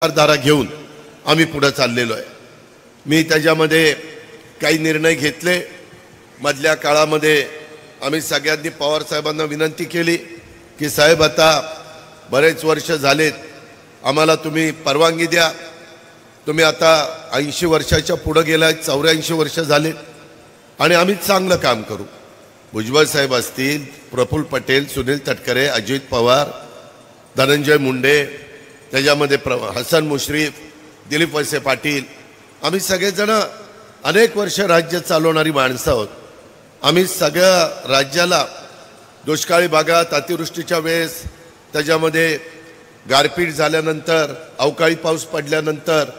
विचारधारा घेऊन आम्ही पुढे चाललेलो आहे। मी त्याच्यामध्ये काही निर्णय घेतले। मधल्या काळामध्ये आम्ही सगळ्यांनी पवार साहेबांना विनंती केली की साहेब आता बरेच वर्ष झालेत, आम्हाला तुम्ही परवानगी द्या। तुम्ही आता 80 वर्षाच्या पुढे गेलाय, 84 वर्ष झाले आणि आम्ही चांगलं काम करू। भुजबळ साहेब असतील, प्रफुल्ल पटेल, सुनील तटकरे, अजित पवार, धनंजय मुंडे, त्याच्यामध्ये हसन मुश्रीफ, दिलीप वळसे पाटील, आम्ही सगळेजण अनेक वर्ष राज्य चालवणारी माणसं आहोत। आम्ही सगळ्या राज्याला दुष्काळी भागात, अतिवृष्टीच्या वेळेस, त्याच्यामध्ये गारपीट झाल्यानंतर, अवकाळी पाऊस पडल्यानंतर,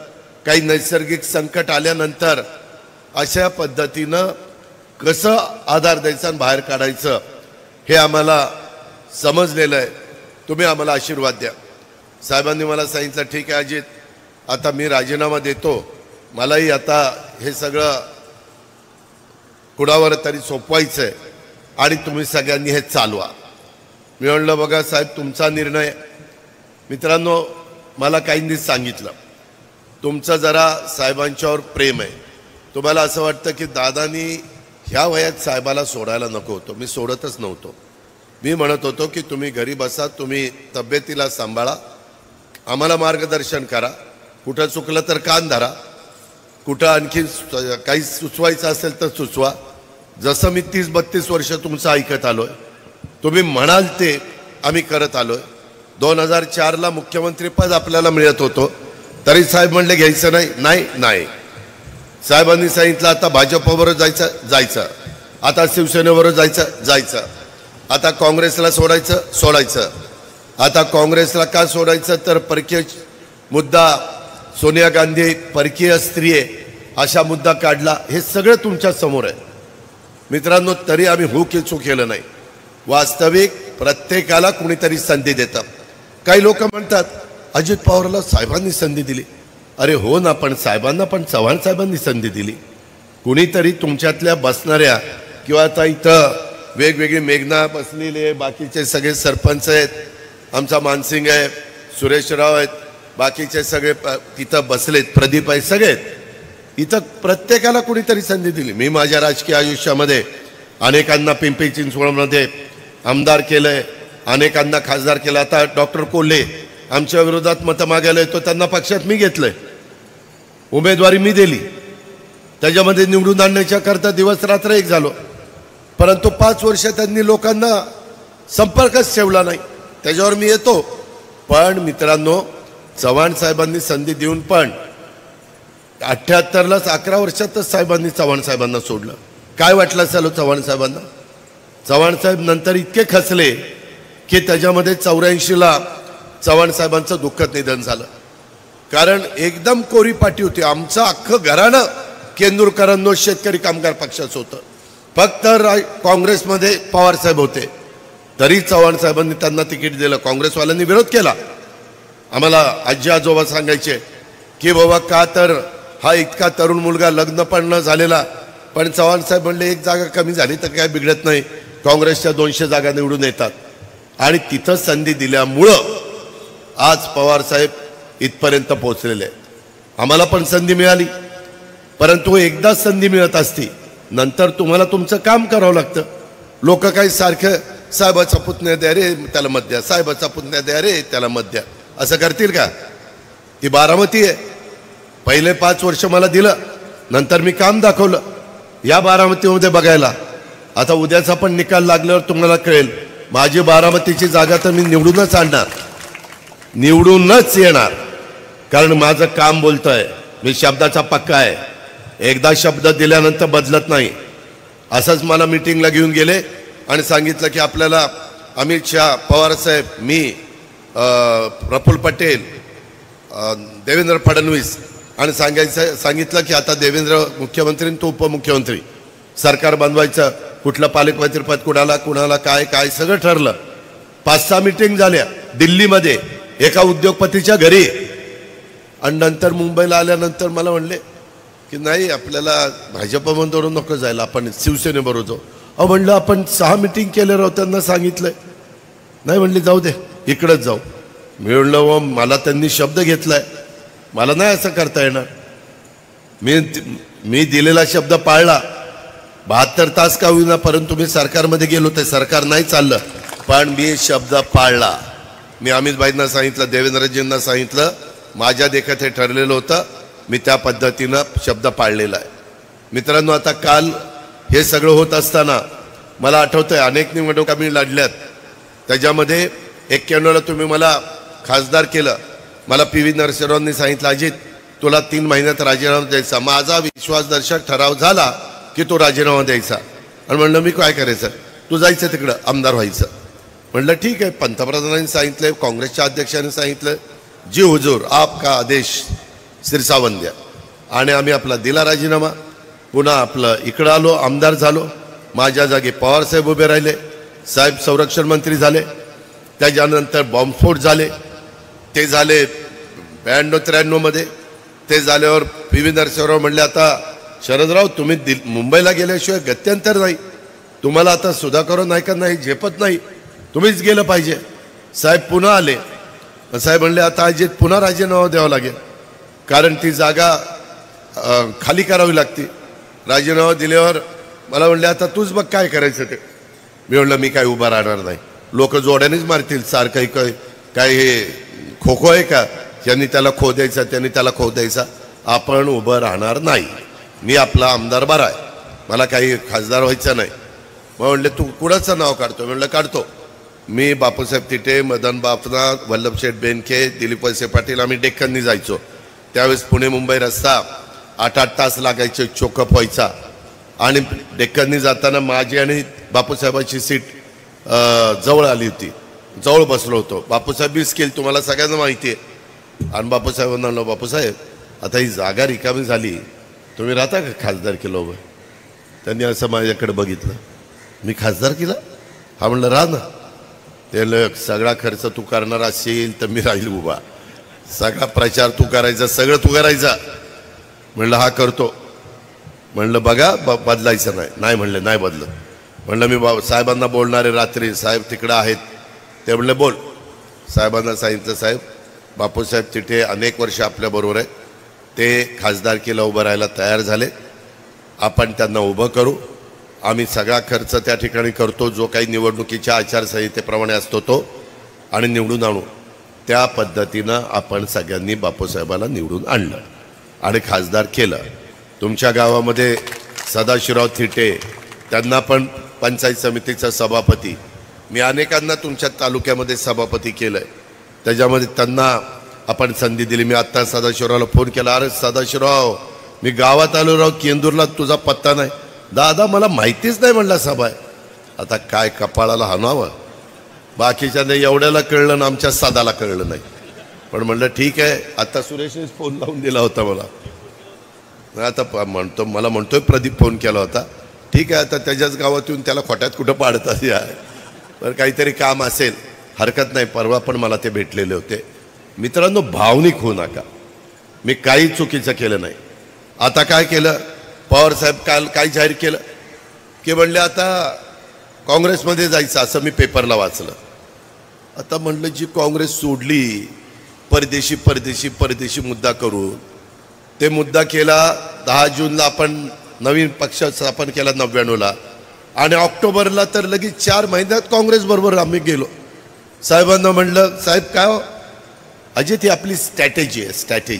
काही नैसर्गिक संकट आल्यानंतर अशा पद्धतीनं कसं आधार द्यायचा आणि बाहेर काढायचं हे आम्हाला समजलेलं आहे। तुम्ही आम्हाला आशीर्वाद द्या। साहेबांनी मला सांगितलं ठीक आहे अजित, आता मी राजीनामा देतो, मलाही आता हे सगळं कुणावर तरी सोपवायचं आहे आणि तुम्ही सगळ्यांनी हे चालवा। मी म्हणलं बघा साहेब, तुमचा निर्णय। मित्रांनो, मला काहींनी सांगितलं तुमचं जरा साहेबांच्यावर प्रेम आहे, तुम्हाला असं वाटतं की दादानी ह्या वयात साहेबाला सोडायला नको होतं। मी सोडतच नव्हतो। मी म्हणत होतो की तुम्ही घरी बसा, तुम्ही तब्येतीला सांभाळा, आम्हाला मार्गदर्शन करा, कुठं चुकलं तर कान धरा, कुठं आणखी काही सुचवायचं असेल तर सुचवा। जसं मी 30-32 वर्ष तुमचं ऐकत आलोय, तुम्ही म्हणाल ते आम्ही करत आलोय। 2004ला मुख्यमंत्री पद आपल्याला मिळत होतं, तरी साहेब म्हणले घ्यायचं नाही, नाही। साहेबांनी सांगितलं आता भाजपवर जायचं, आता शिवसेनेवर जायचं, आता काँग्रेसला सोडायचं। आता काँग्रेसला का सोडायचं तर परकीय मुद्दा, सोनिया गांधी परकीय स्त्री आहे अशा मुद्दा काढला। हे सगळं तुमच्या समोर आहे मित्रांनो, तरी आम्ही हो की चूक केलं नाही। वास्तविक प्रत्येकाला कुणीतरी संधी देतात। काही लोक म्हणतात अजित पवारला साहेबांनी संधी दिली। अरे हो ना, पण साहेबांना पण चव्हाण साहेबांनी संधी दिली। कुणीतरी तुमच्यातल्या बसणाऱ्या किंवा आता इथं वेगवेगळी मेघना बसलेली आहे, बाकीचे सगळे सरपंच आहेत, आमचा मानसिंग आहे, सुरेशराव आहेत, बाकीचे सगळे तिथं बसलेत, प्रदीप आहे, सगळे इथं प्रत्येकाला कुणीतरी संधी दिली। मी माझ्या राजकीय आयुष्यामध्ये अनेकांना पिंपरी चिंचवडमध्ये आमदार केलंय, अनेकांना खासदार केलं। आता डॉक्टर कोल्हे आमच्या विरोधात मतं मागायला येतो, त्यांना पक्षात मी घेतलंय, उमेदवारी मी दिली, त्याच्यामध्ये निवडून आणण्याच्या करता दिवस रात्र एक झालो, परंतु 5 वर्ष त्यांनी लोकांना संपर्कच ठेवला नाही। त्याच्यावर मी येतो। पण मित्रांनो, चव्हाण साहेबांनी संधी देऊन पण 78लाच 11 वर्षातच साहेबांनी चव्हाण साहेबांना सोडलं। काय वाटलं असेल चव्हाण साहेबांना? चव्हाण साहेब नंतर इतके खचले की त्याच्यामध्ये 84ला चव्हाण साहेबांचं दुःखद निधन झालं। कारण एकदम कोरी पाटी होती। आमचं अख्खं घराणं केंदुरकरांनो शेतकरी कामगार पक्षाचं होतं, फक्त काँग्रेसमध्ये पवार साहेब होते, तरी चव्हाण साहेबांनी त्यांना तिकीट दिलं। काँग्रेसवाल्यांनी विरोध केला। आम्हाला आजी आजोबा सांगायचे की बाबा का तर हा इतका तरुण मुलगा, लग्न पण न झालेला, पण चव्हाण साहेब म्हणले एक जागा कमी झाली तर काय बिघडत नाही, काँग्रेसच्या 200 जागा निवडून येतात। आणि तिथं संधी दिल्यामुळं आज पवार साहेब इथपर्यंत पोहोचलेले आहेत। आम्हाला पण संधी मिळाली, परंतु एकदा संधी मिळत असती, नंतर तुम्हाला तुमचं काम करावं लागतं। लोक काही सारखं साहेबाचा पुतण्या द्या रे त्याला मत द्या, साहेबाचा पुतण्या द्या रे त्याला मत द्या, असं करतील का? ती बारामती आहे। पहिले 5 वर्ष मला दिलं, नंतर मी काम दाखवलं या बारामतीमध्ये बघायला। आता उद्याचा पण निकाल लागल्यावर तुम्हाला कळेल, माझी बारामतीची जागा तर मी निवडूनच आणणार, निवडूनच येणार, कारण माझं काम बोलतंय, मी शब्दाचा पक्का आहे, एकदा शब्द दिल्यानंतर बदलत नाही। असंच मला मीटिंगला घेऊन गेले आणि सांगितलं की आपल्याला अमित शहा, पवार साहेब, मी, प्रफुल्ल पटेल, देवेंद्र फडणवीस आणि सांगितलं की आता देवेंद्र मुख्यमंत्री, तो उपमुख्यमंत्री, सरकार बनवायचं, कुठलं पालकमंत्रीपद कुणाला काय सगळं ठरलं। 5-6 मीटिंग झाल्या दिल्लीमध्ये एका उद्योगपतीच्या घरी, आणि नंतर मुंबईला आल्यानंतर मला म्हणले की नाही आपल्याला भाजपमधून नको जायला, आपण शिवसेनेबरोबर जाऊ। अहो म्हणलं आपण 6 मीटिंग केले राहू, त्यांना सांगितलंय, नाही म्हणले जाऊ दे इकडेच जाऊ। मी म्हणलं मला त्यांनी शब्द घेतलाय, मला नाही असं करता येणार. मी दिलेला शब्द पाळला. 72 तास का होईना, परंतु मी सरकारमध्ये गेलो, ते सरकार नाही चाललं, पण मी शब्द पाळला. मी अमितभाईंना सांगितलं, देवेंद्रजींना सांगितलं, माझ्या देखत हे ठरलेलं होतं, मी त्या पद्धतीनं शब्द पाळलेला आहे. मित्रांनो, आता काल हे सगळं होत असताना मला आठवतंय अनेक निवडणुका मी लढल्यात. त्याच्यामध्ये 91ला तुम्ही मला खासदार केलं. मला PV नरसिंहरावांनी सांगितलं, अजित तुला 3 महिन्यात राजीनामा द्यायचा. माझा विश्वासदर्शक ठराव झाला की तो राजीनामा द्यायचा. आणि म्हणलं मी काय करायचं, तू जायचं तिकडं आमदार व्हायचं. म्हणलं ठीक आहे. पंतप्रधानांनी सांगितलं, काँग्रेसच्या अध्यक्षांनी सांगितलं, जी हुजूर आपका आदेश सिरसावंद्या. आणि आम्ही आपला दिला राजीनामा. पुन्हा आपलं इकडं आलो, आमदार झालो. माझ्या जागी पवारसाहेब उभे राहिले, साहेब संरक्षण मंत्री झाले. त्याच्यानंतर बॉम्बस्फोट झाले, ते झाले 92-93 मध्ये. ते झाल्यावर PV नरसिंहराव म्हणले, आता शरदराव तुम्ही मुंबईला गेल्याशिवाय गत्यंतर नाही, तुम्हाला आता सुधाकर नायका नाही झेपत नाही, तुम्हीच गेलं पाहिजे. साहेब पुन्हा आले. साहेब म्हणले, आता अजित पुन्हा राजीनामा द्यावा लागेल, कारण ती जागा खाली करावी लागते. राजीनामा दिल्यावर मला म्हणले, आता तूच बघ काय करायचं ते. मी म्हणलं मी काय उभा राहणार नाही, लोक जोड्यानेच मारतील. सारखं काय हे खो खो आहे का, ज्यांनी त्याला खो द्यायचा त्यांनी त्याला खो द्यायचा. आपण उभं राहणार नाही. मी आपला आमदार बरा आहे, मला काही खासदार व्हायचं नाही. मग म्हणले तू कुणाचं नाव काढतो. म्हणलं काढतो. मी बापूसाहेब तिटे, मदन बापना, वल्लभशेठ बेनके, दिलीप वळसे पाटील, आम्ही डेक्कननी जायचो. त्यावेळेस पुणे मुंबई रस्ता 8-8 तास लागायचे चोकअप व्हायचा. आणि डेक्कननी जाताना माझी आणि बापूसाहेबांची सीट जवळ आली होती, जवळ बसलो होतो. बापूसाहेब बी स्किल तुम्हाला सगळ्यांना माहिती आहे. आणि बापूसाहेबांना म्हणलं, बापूसाहेब आता ही जागा रिकामी झाली, तुम्ही राहता का खासदार केलं. त्यांनी असं माझ्याकडे बघितलं. मी खासदार केला. हा म्हणलं राहा ना. ते सगळा खर्च तू करणार असेल तर मी राहील उभा, सगळा प्रचार तू करायचा, सगळं तू करायचा. म्हणलं हा करतो. म्हणलं बघा बदलायचं नाही. नाही म्हणले नाही बदलत. म्हणलं मी साहेबांना बोलणारे रात्री, साहेब तिकडं आहेत. ते म्हणले बोल. साहेबांना सांगितलं, साहेब बापूसाहेब तिथे अनेक वर्ष आपल्याबरोबर आहे, ते खासदारकीला उभं राहायला तयार झाले, आपण त्यांना उभं करू. आम्ही सगळा खर्च त्या ठिकाणी करतो, जो काही निवडणुकीच्या आचारसंहितेप्रमाणे असतो तो, आणि निवडून आणू. त्या पद्धतीनं आपण सगळ्यांनी बापूसाहेबाला निवडून आणलं आणि खासदार केलं. तुमच्या गावामध्ये सदाशिवराव थिटे, त्यांना पण पंचायत समितीचा सभापती, मी अनेकांना तुमच्या तालुक्यामध्ये सभापती केलं आहे. त्याच्यामध्ये त्यांना आपण संधी दिली. मी आत्ता सदाशिवरावला फोन केला, अरे सदाशिवराव मी गावात आलो राव, केंदूरला तुझा पत्ता नाही. दादा मला माहितीच नाही म्हणला सभा आहे. आता काय कपाळाला हाणावं, बाकीच्या एवढ्याला कळलं ना, आमच्या सादाला कळलं नाही. पण म्हणलं ठीक आहे. आता सुरेशने फोन लावून दिला होता मला, आता म्हणतो मला म्हणतोय प्रदीप फोन केला होता. ठीक आहे, आता त्याच्याच गावात येऊन त्याला खोट्यात कुठं पाडतात यार, पण काहीतरी काम असेल, हरकत नाही. परवा पण मला ते भेटलेले होते. मित्रांनो, भावनिक होऊ नका. मी काही चुकीचं केलं नाही. आता काय केलं, पवारसाहेब काल काय जाहीर केलं की म्हणले आता काँग्रेसमध्ये जायचं, असं मी पेपरला वाचलं. आता म्हणलं जी काँग्रेस सोडली, परदेशी परदेशी परदेशी मुद्दा करून, ते मुद्दा केला 10 जूनला आपण नवीन पक्ष स्थापन केला 99ला, आणि ऑक्टोबरला तर लगेच 4 महिन्यात काँग्रेस बरोबर आम्ही गेलो. साहेबांना म्हणलं, साहेब काय हो, अजित ही आपली स्ट्रॅटेजी आहे, स्ट्रॅटेजी.